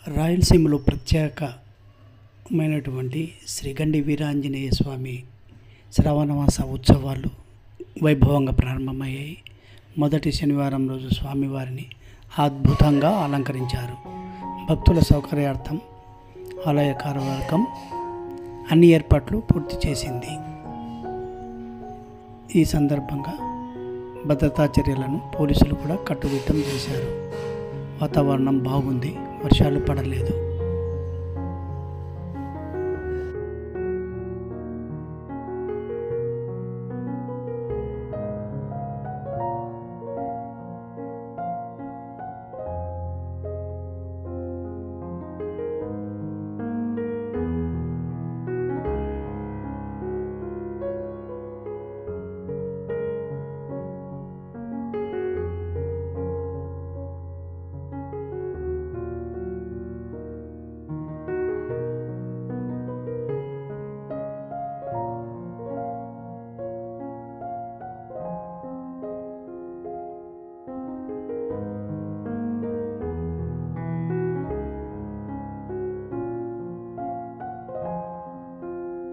రాయలసీమలో ప్రత్యేకమైనటువంటి శ్రీగండి వీరాంజనేయ స్వామి శ్రావణమాస ఉత్సవాలు వైభవంగా ప్రారంభమయ్యాయి. మొదటి శనివారం రోజు స్వామివారిని అద్భుతంగా అలంకరించారు. భక్తుల సౌకర్యార్థం ఆలయ కార్యవర్గం అన్ని ఏర్పాట్లు పూర్తి చేసింది. ఈ సందర్భంగా భద్రతా చర్యలను పోలీసులు కూడా కట్టుదిట్టం చేశారు. వాతావరణం బాగుంది, వర్షాలు పడలేదు.